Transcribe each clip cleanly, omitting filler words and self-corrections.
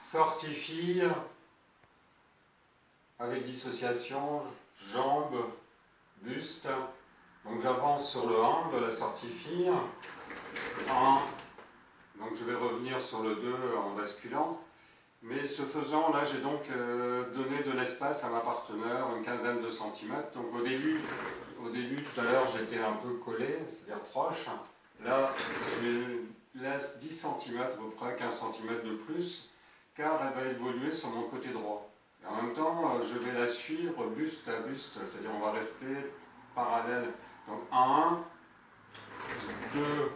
sortie fille, avec dissociation, jambes, buste. Donc j'avance sur le 1 de la sortie fille. 1. Donc je vais revenir sur le 2 en basculant. Mais ce faisant, là j'ai donc donné de l'espace à ma partenaire, une quinzaine de centimètres. Donc au début tout à l'heure j'étais un peu collé, c'est-à-dire proche. Là je laisse 10 cm à peu près, 15 cm de plus, car elle va évoluer sur mon côté droit. Et en même temps, je vais la suivre buste à buste, c'est-à-dire on va rester parallèle. Donc 1, 2,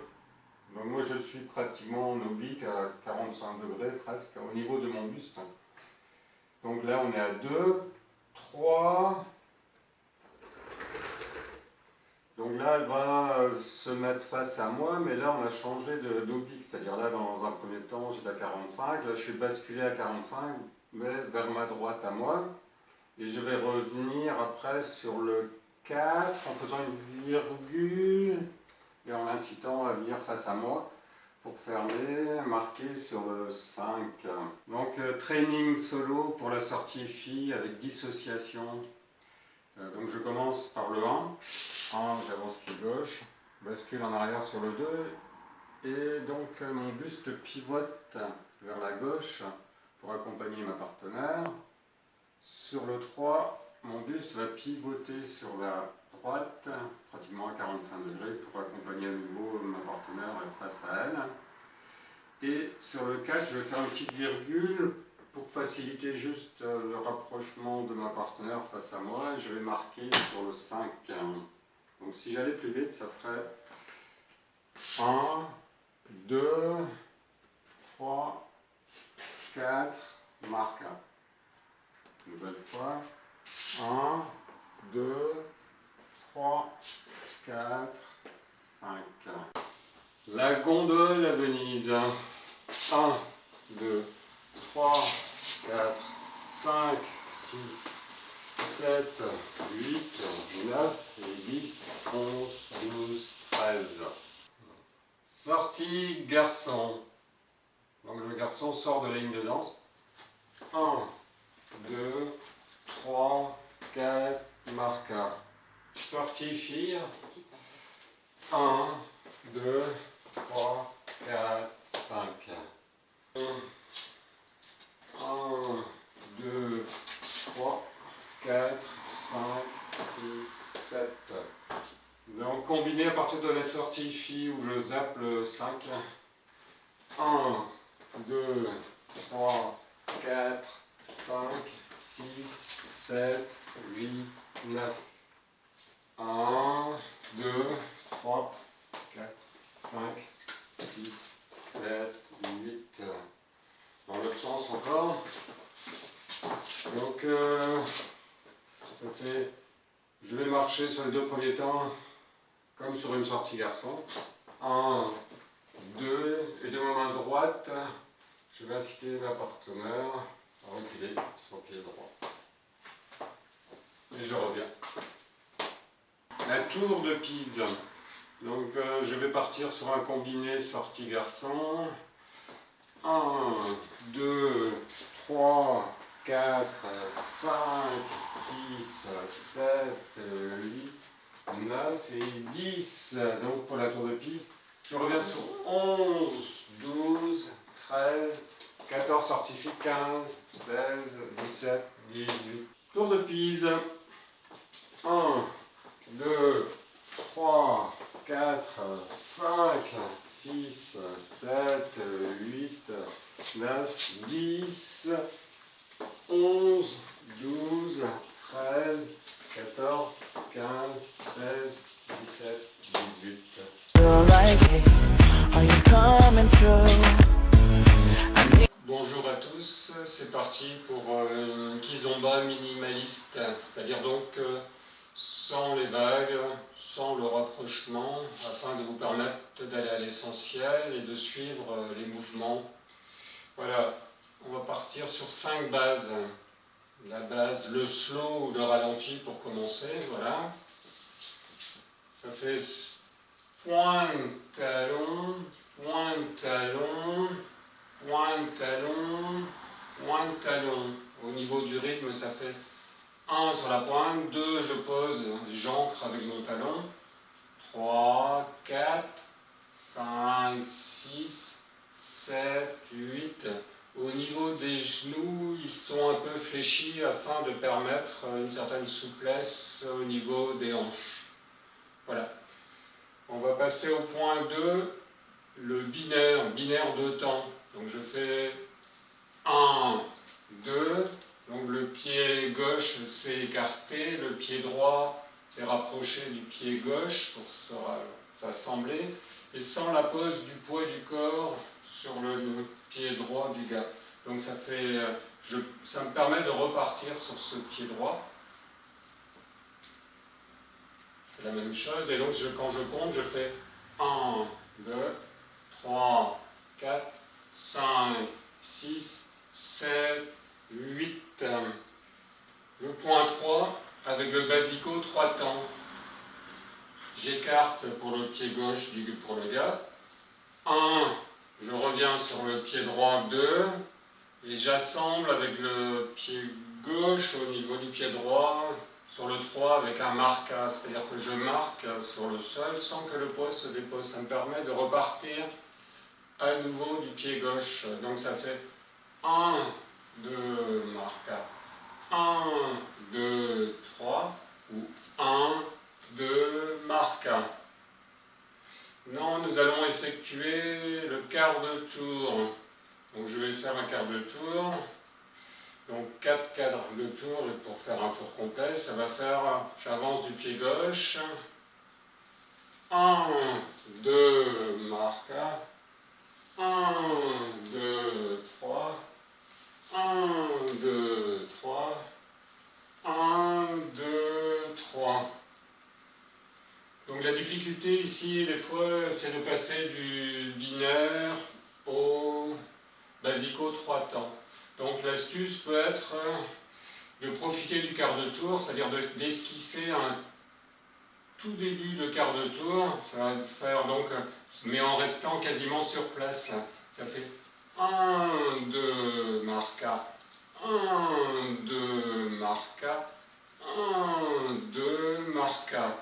donc moi je suis pratiquement en oblique à 45 degrés presque, au niveau de mon buste. Donc là on est à 2, 3. Donc là, elle va se mettre face à moi, mais là, on a changé d'oblique. C'est-à-dire là, dans un premier temps, j'étais à 45. Là, je suis basculé à 45, mais vers ma droite à moi. Et je vais revenir après sur le 4 en faisant une virgule et en l'incitant à venir face à moi pour fermer, marquer sur le 5. Donc, training solo pour la sortie fille avec dissociation. Donc je commence par le 1, j'avance pied gauche, bascule en arrière sur le 2, et donc mon buste pivote vers la gauche pour accompagner ma partenaire. Sur le 3, mon buste va pivoter sur la droite, pratiquement à 45 degrés, pour accompagner à nouveau ma partenaire face à elle. Et sur le 4, je vais faire une petite virgule pour faciliter juste le rapprochement de ma partenaire face à moi, je vais marquer sur le 5. Donc si j'allais plus vite, ça ferait 1, 2, 3, 4, marque. Nouvelle fois. 1, 2, 3, 4, 5. La gondole à Venise. 1, 2, 3, 4, 5, 6, 7, 8, 9, et 10, 11, 12, 13. Sortie garçon. Donc le garçon sort de la ligne de danse. 1, 2, 3, 4, marque. Sortie fille. 1, 2, 3, 4, 5. 1, 2, 3, 4, 5, 6, 7. Donc combiné à partir de la sortie fille où je zappe le 5. 1, 2, 3, 4, 5, 6, 7, 8, 9. 1, 2, 3, 4, 5, 6, 7, 8. Dans l'autre sens encore. Donc, je vais marcher sur les deux premiers temps comme sur une sortie garçon. 1, 2, et de ma main droite, je vais inciter ma partenaire à reculer son pied droit. Et je reviens. La tour de Pise. Donc, je vais partir sur un combiné sortie garçon. 1, 2, 3, 4, 5, 6, 7, 8, 9 et 10. Donc pour la tour de Pise, je reviens sur 11, 12, 13, 14 sorties 15, 16, 17, 18. Tour de Pise. 1, 2, 3, 4, 5, 6, 7, 8, 9, 10, 11, 12, 13, 14, 15, 16, 17, 18. Bonjour à tous, c'est parti pour une kizomba minimaliste, c'est-à-dire donc sans les vagues, sans le rapprochement, afin de vous permettre d'aller à l'essentiel et de suivre les mouvements. Voilà, on va partir sur 5 bases. La base, le slow ou le ralenti pour commencer, voilà. Ça fait pointe, talon, pointe, talon, pointe, talon, Point de talon. Au niveau du rythme, ça fait 1 sur la pointe, 2, je pose, j'ancre avec mon talon. 3, 4, 5, 6, 7, 8. Au niveau des genoux, ils sont un peu fléchis afin de permettre une certaine souplesse au niveau des hanches. Voilà. On va passer au point 2, le binaire de temps. Donc je fais 1, 2, donc le pied gauche s'est écarté, le pied droit s'est rapproché du pied gauche pour s'assembler, et sans la pose du poids du corps sur le pied droit du gars. Donc ça me permet de repartir sur ce pied droit. La même chose, et donc quand je compte, je fais 1, 2, 3, 4, 5, 6, 7, 8. Le point 3, avec le basico, 3 temps. J'écarte pour le pied gauche pour le gars. 1, je reviens sur le pied droit, 2, et j'assemble avec le pied gauche au niveau du pied droit, sur le 3 avec un marquage, c'est-à-dire que je marque sur le sol sans que le poids se dépose. Ça me permet de repartir à nouveau du pied gauche. Donc ça fait 1, 2, marquage, 1, 2, 3, ou 1, 2, marquage. Non, nous allons effectuer le quart de tour. Donc je vais faire un quart de tour. Donc 4 quarts de tour, et pour faire un tour complet, ça va faire, j'avance du pied gauche, 1, 2, marque, 1, 2, 3, 1, 2, 3, 1, 2, 3. Donc la difficulté ici, des fois, c'est de passer du binaire au basico 3 temps. Donc l'astuce peut être de profiter du quart de tour, c'est-à-dire d'esquisser un tout début de quart de tour, ça va faire donc, mais en restant quasiment sur place. Ça fait 1, 2, marca, 1, 2, marca, 1, 2, marca.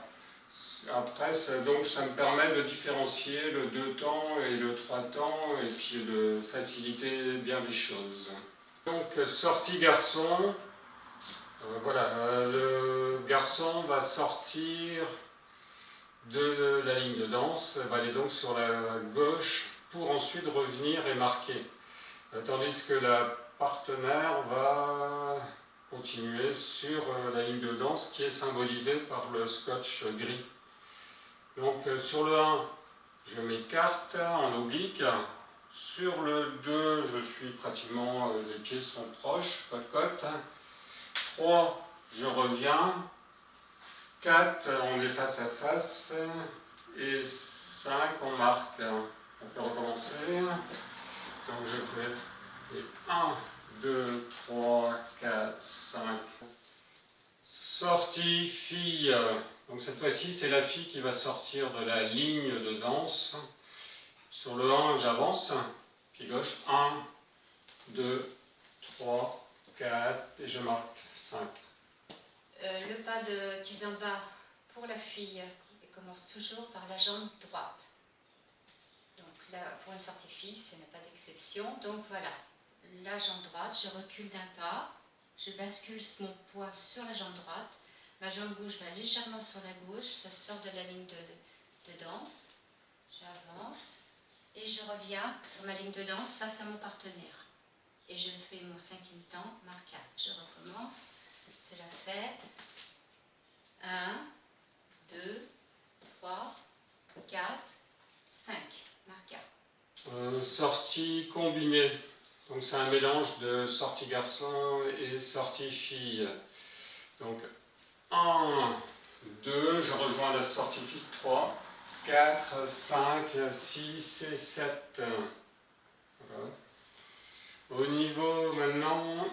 Après, donc, ça me permet de différencier le 2 temps et le 3 temps, et puis de faciliter bien les choses. Donc, sortie garçon. Voilà, le garçon va sortir de la ligne de danse, va aller donc sur la gauche pour ensuite revenir et marquer. Tandis que la partenaire va continuer sur la ligne de danse qui est symbolisée par le scotch gris. Donc sur le 1, je m'écarte en oblique. Sur le 2, je suis pratiquement, les pieds sont proches, côte-côte. 3, je reviens. 4, on est face à face. Et 5, on marque. On peut recommencer. Donc je fais 1, 2, 3, 4, 5. Sortie fille. Donc cette fois-ci, c'est la fille qui va sortir de la ligne de danse. Sur le 1, j'avance. Pied gauche. 1, 2, 3, 4. Et je marque 5. Le pas de Kizomba pour la fille commence toujours par la jambe droite. Donc là, pour une sortie fille, ce n'est pas d'exception. Donc voilà, la jambe droite, je recule d'un pas, je bascule mon poids sur la jambe droite, ma jambe gauche va légèrement sur la gauche, ça sort de la ligne de danse, j'avance et je reviens sur ma ligne de danse face à mon partenaire. Et je fais mon 5e temps, marquage. Je recommence, cela fait 1, 2, 3, 4, 5, marquage. Sortie combinée. Donc c'est un mélange de sortie garçon et sortie fille. Donc 1, 2, je rejoins la sortie fille, 3, 4, 5, 6 et 7. Voilà. Au niveau maintenant,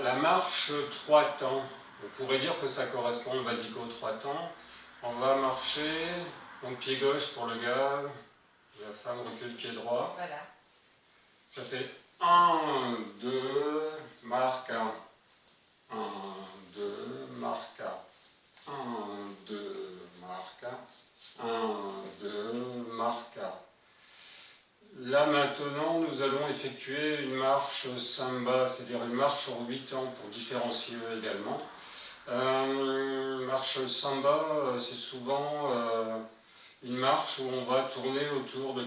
la marche 3 temps. On pourrait dire que ça correspond au basico 3 temps. On va marcher, donc pied gauche pour le gars, la femme recule pied droit. Voilà. Ça fait 1, 2, marque 1. 1, 2, marque 1. 1, 2, marque 1. 1, 2, marque 1. Là maintenant, nous allons effectuer une marche samba, c'est-à-dire une marche en 8 temps pour différencier également. Marche samba, c'est souvent une marche où on va tourner autour de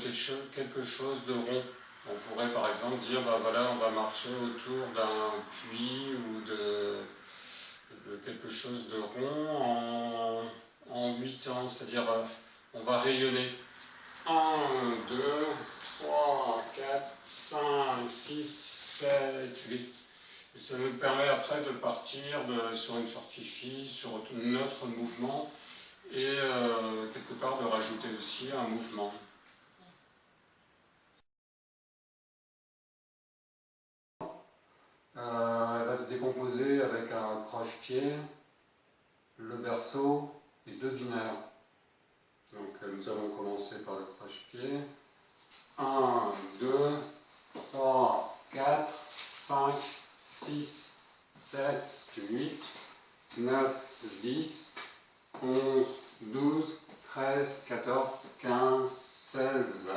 quelque chose de rond. On pourrait par exemple dire, bah voilà, on va marcher autour d'un puits ou de quelque chose de rond en 8 temps, c'est-à-dire on va rayonner. 1, 2, 3, 4, 5, 6, 7, 8. Et ça nous permet après de partir sur une sortie sur notre mouvement et quelque part de rajouter aussi un mouvement. Elle va se décomposer avec un croche-pied, le berceau et 2 binaires. Donc nous allons commencer par le croche-pied. 1, 2, 3, 4, 5, 6, 7, 8, 9, 10, 11, 12, 13, 14, 15, 16.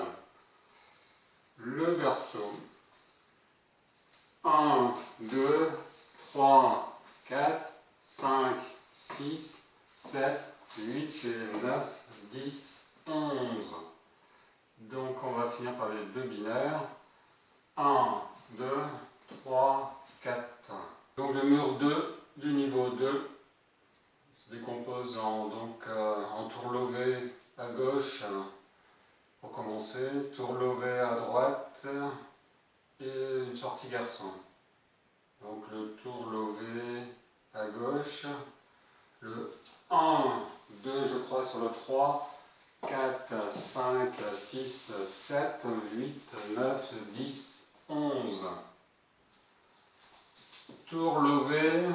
Le berceau. 1, 2, 3, 4, 5, 6, 7, 8, 9, 10, 11. Donc on va finir par les 2 binaires. 1, 2, 3, 4. Donc le mur 2 du niveau 2 se décompose en tour levé à gauche pour commencer, tour levé à droite et une sortie garçon. Donc le tour levé à gauche, le 1, 2 je crois sur le 3, 4, 5, 6, 7, 8, 9, 10, 11. Tour levé,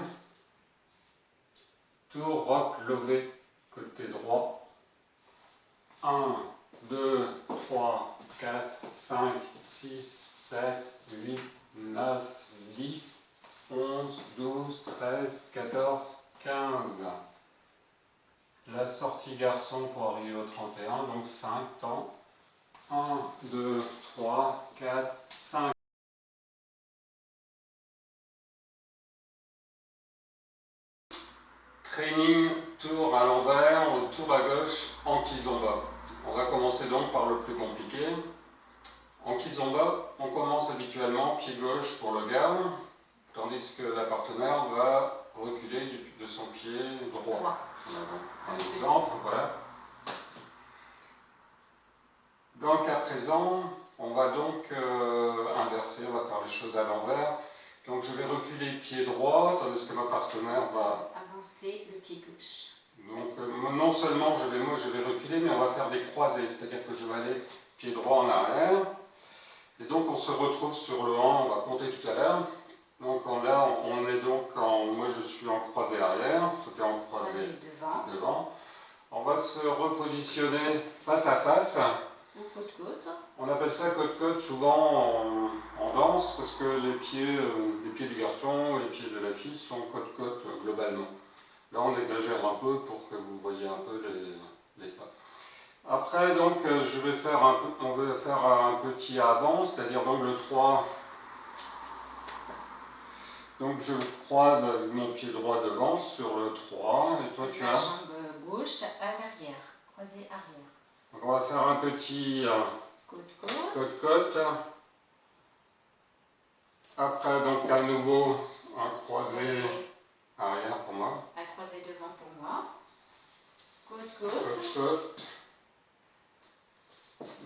tour roc levé, côté droit. 1, 2, 3, 4, 5, 6, 7, 8, 9, 10, 11, 12, 13, 14, 15. La sortie garçon pour arriver au 31, donc 5 temps. 1, 2, 3, 4, 5. Training, tour à l'envers, tour à gauche, en kizomba. On va commencer donc par le plus compliqué. En kizomba, on commence habituellement pied gauche pour le garde, tandis que la partenaire va reculer de son pied droit. Un exemple, voilà. Dans le cas présent, on va donc inverser, on va faire les choses à l'envers. Donc je vais reculer pied droit, tandis que ma partenaire va avancer le pied gauche. Donc non seulement je vais reculer, mais on va faire des croisés, c'est-à-dire que je vais aller pied droit en arrière. Et donc on se retrouve sur le 1, on va compter tout à l'heure. Donc là, on est donc moi je suis en croisé arrière, tout est en croisé devant. On va se repositionner face à face. Ou côte-côte. On appelle ça côte-côte souvent en danse, parce que les pieds du garçon et les pieds de la fille sont côte-côte globalement. Là, on exagère un peu pour que vous voyez un peu les pas. Après, donc, on va faire un petit avant, c'est-à-dire donc le 3. Donc, je croise mon pied droit devant sur le 3, et toi, tu as... La jambe gauche à l'arrière, croisée arrière. Donc, on va faire un petit côte-côte. côte-côte. Après, donc, à nouveau, un croisé arrière pour moi. Un croisé devant pour moi. Côte-côte. Côte-côte.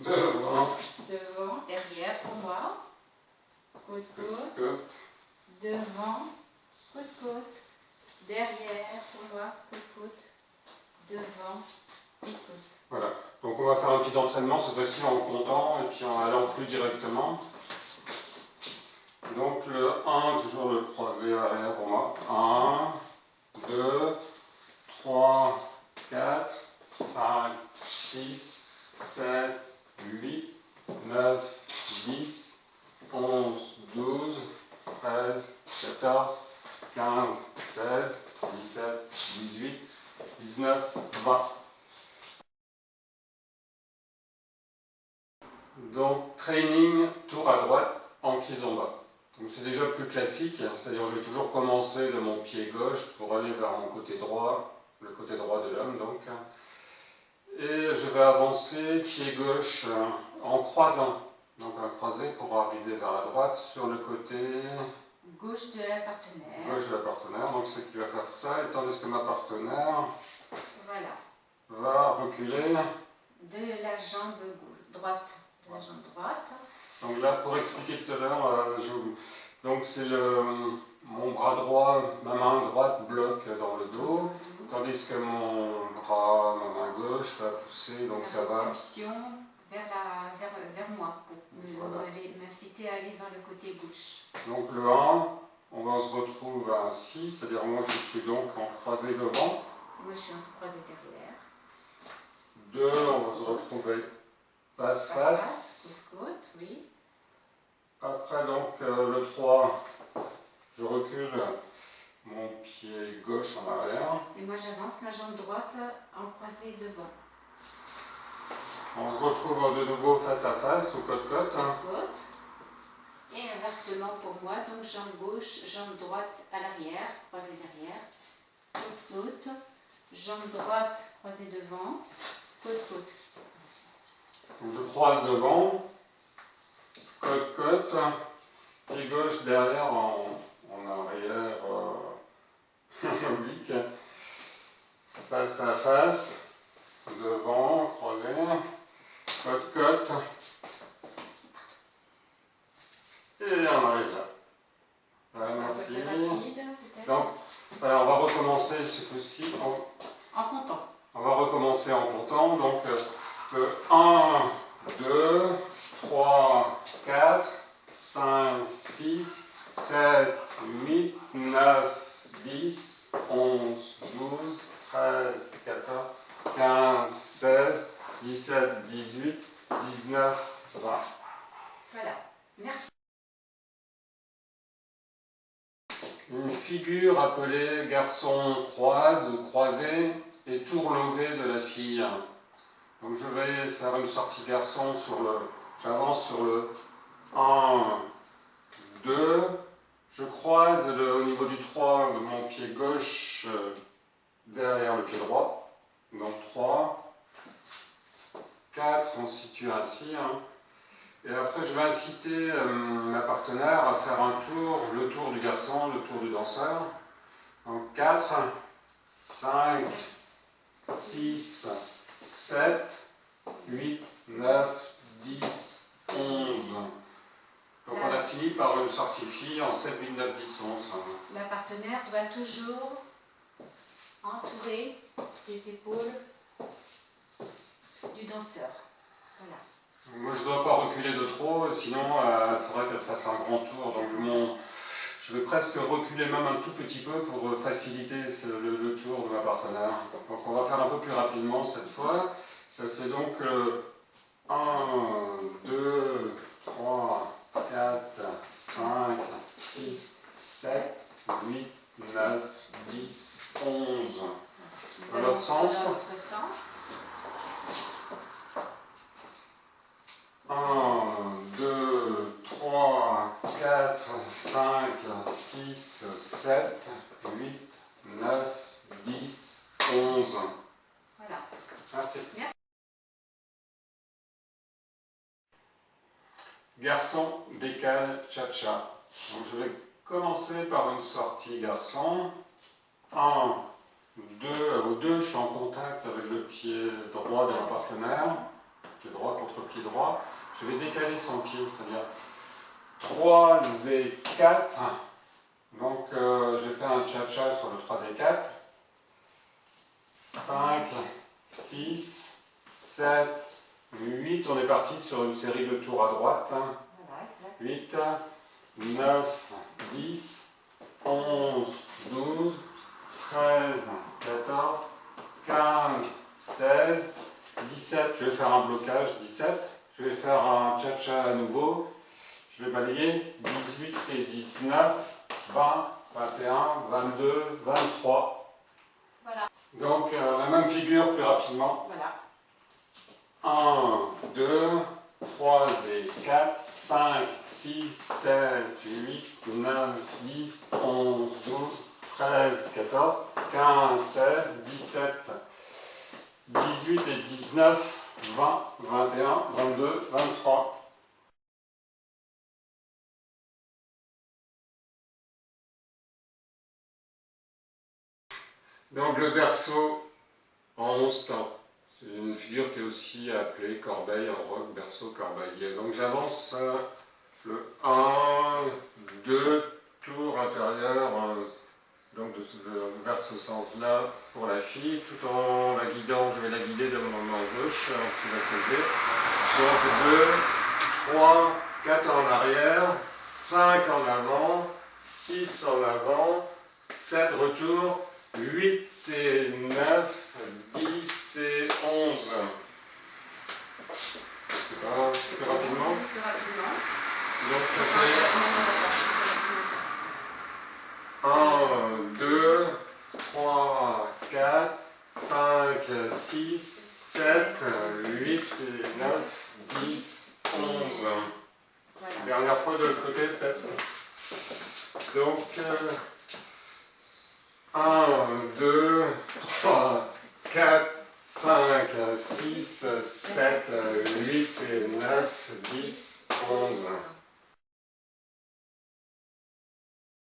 Devant. Devant, derrière pour moi. Côte-côte. Devant. Côte-côte. Derrière pour moi. Côte-côte. Devant. Côte-côte. Voilà. Donc on va faire un petit entraînement, cette fois-ci en comptant et puis en allant plus directement. Donc le 1, toujours le croisé arrière pour moi. 1, 2, 3, 4, 5, 6, 7, 8, 9, 10, 11, 12, 13, 14, 15, 16, 17, 18, 19, 20. Donc, training, tour à droite, en pieds en bas. Donc c'est déjà plus classique, c'est-à-dire je vais toujours commencer de mon pied gauche pour aller vers mon côté droit, le côté droit de l'homme donc. Et je vais avancer pied gauche en croisant. Donc un croisé pour arriver vers la droite sur le côté gauche de la partenaire. Gauche de la partenaire, donc c'est qui va faire ça, et tandis que ma partenaire voilà. va reculer de la jambe droite. De la jambe droite. Donc là, pour expliquer tout à l'heure, donc c'est mon bras droit, ma main droite bloque dans le dos, tandis que mon bras, ma main gauche va pousser, donc ça va. Vers moi, pour voilà. m'inciter à aller vers le côté gauche. Donc le 1, on se retrouve ainsi, c'est-à-dire moi je suis donc en croisé devant. Moi je suis en croisé derrière. 2, on va se retrouver face-face. Côte, oui. Après donc le 3, je recule mon pied gauche en arrière. Et moi j'avance ma jambe droite en croisé devant. On se retrouve de nouveau face à face ou côte-côte. Côte. Et inversement pour moi, donc jambe gauche, jambe droite à l'arrière, croisée derrière. Côte-côte. Jambe droite croisée devant. Côte-côte. Donc je croise devant. Côte-côte. Pied gauche derrière en arrière oblique. Face à face. Devant, croisé. Côte-côte. Et on arrive là. Voilà, merci. Donc, voilà, on va recommencer ce coup-ci en comptant. On va recommencer en comptant. Donc, 1, 2, 3, 4, 5, 6, 7, 8, 9, 10, 11, 12, 13, 14, 15, 16, 17, 18, 19, 20. Voilà. Merci. Une figure appelée garçon croise ou croisé et tour levé de la fille. Donc je vais faire une sortie garçon j'avance sur le 1, 2, je croise au niveau du 3 mon pied gauche derrière le pied droit. Donc 3, 4, on se situe ainsi. Et après, je vais inciter ma partenaire à faire un tour, le tour du garçon, le tour du danseur. Donc 4, 5, 6, 7, 8, 9, 10, 11. Donc on a fini par une sortie fille en 7, 8, 9, 10, 11. La partenaire doit toujours entourer les épaules du danseur. Voilà. Moi, je ne dois pas reculer de trop, sinon il faudrait qu'elle fasse un grand tour. Donc je vais presque reculer même un tout petit peu pour faciliter le tour de ma partenaire. Donc on va faire un peu plus rapidement cette fois. Ça fait donc 1, 2, 3, 4, 5, 6, 7, 8, 9, 10, 11. Dans l'autre sens. 1, 2, 3, 4, 5, 6, 7, 8, 9, 10, 11. Voilà. Merci. Garçon, décale, cha-cha. Donc je vais commencer par une sortie garçon. 1, 2, au 2, je suis en contact avec le pied droit de mon partenaire. Pied droit contre pied droit. Je vais décaler son pied, c'est-à-dire 3 et 4. Donc je vais faire un cha-cha sur le 3 et 4. 5, 6, 7, 8. On est parti sur une série de tours à droite. 8, 9, 10, 11, 12, 13, 14, 15, 16, 17. Je vais faire un blocage, 17. Je vais faire un cha-cha à nouveau. Je vais balayer 18 et 19, 20, 21, 22, 23. Voilà. Donc la même figure plus rapidement. Voilà. 1, 2, 3 et 4, 5, 6, 7, 8, 9, 10, 11, 12, 13, 14, 15, 16, 17, 18 et 19, 20, 21, 22, 23. Donc le berceau en 11 temps. C'est une figure qui est aussi appelée corbeille en roc, berceau corbeillier. Donc j'avance le 1, 2, tour intérieur, donc vers ce sens-là pour la fille, tout en la guidant, je vais la guider de mon main gauche, qui va s'élever. Donc 2, 3, 4 en arrière, 5 en avant, 6 en avant, 7 retour, 8 et 9, 10 et 11. C'est pas plus rapidement? Plus rapidement. Donc ça fait 1, 2, 3, 4, 5, 6, 7, 8 et 9, 10, 11. Voilà. Dernière fois de l'autre côté peut-être. Donc 1, 2, 3, 4, 5, 6, 7, 8 et 9, 10, 11.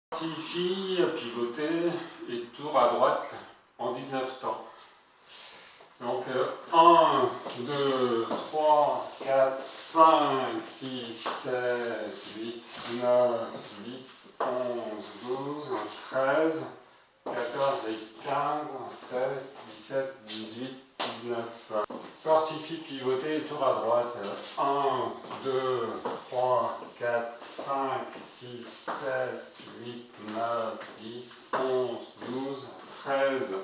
Partie fille, pivoter et tour à droite en 19 temps. Donc 1, 2, 3, 4, 5, 6, 7, 8, 9, 10, 11, 12, 13, 14 et 15, 16, 17, 18, 19. Sortie fille pivotée et tour à droite. 1, 2, 3, 4, 5, 6, 7, 8, 9, 10, 11, 12, 13,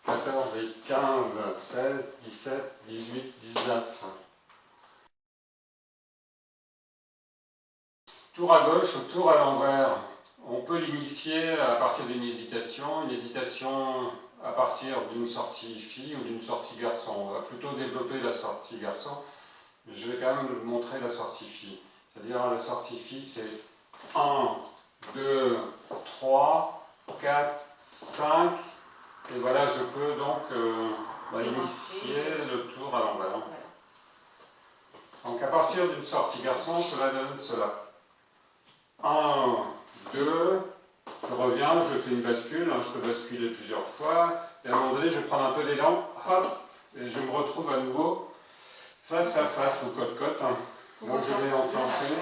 14 et 15, 16, 17, 18, 19. Tour à gauche ou tour à l'envers. On peut l'initier à partir d'une hésitation à partir d'une sortie fille ou d'une sortie garçon. On va plutôt développer la sortie garçon, mais je vais quand même vous montrer la sortie fille. C'est-à-dire la sortie fille, c'est 1, 2, 3, 4, 5, et voilà, je peux donc initier le tour à l'envers. Donc à partir d'une sortie garçon, cela donne cela. 1, 2, je reviens, je fais une bascule, je peux basculer plusieurs fois, et à un moment donné, je vais prendre un peu d'élan, hop, et je me retrouve à nouveau face à face ou côte-côte. Donc je vais enclencher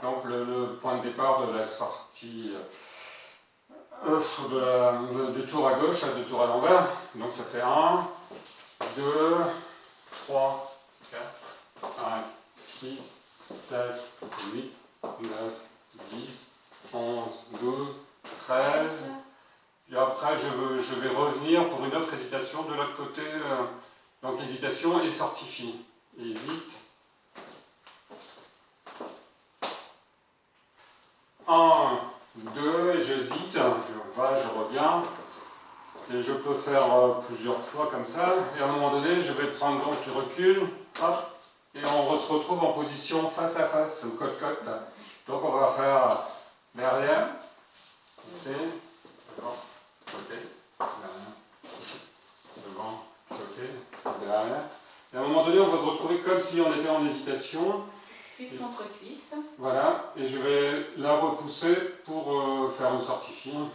donc, le point de départ de la sortie du tour à gauche, du tour à l'envers. Donc ça fait 1, 2, 3, 4, 5, 6, 7, 8, 9, 10, 11, 12, 13. Et après, je vais revenir pour une autre hésitation de l'autre côté. Donc, hésitation et sortie fille. Hésite. 1, 2, et j'hésite. Je vais, je reviens. Et je peux faire plusieurs fois comme ça. Et à un moment donné, je vais prendre donc du recul. Hop. Et on se retrouve en position face à face, ou côte-côte. Donc, on va faire derrière, côté, devant, côté, derrière, devant, côté, derrière. Et à un moment donné, on va se retrouver comme si on était en hésitation. Cuisse contre cuisse. Voilà, et je vais la repousser pour faire une sortie fine.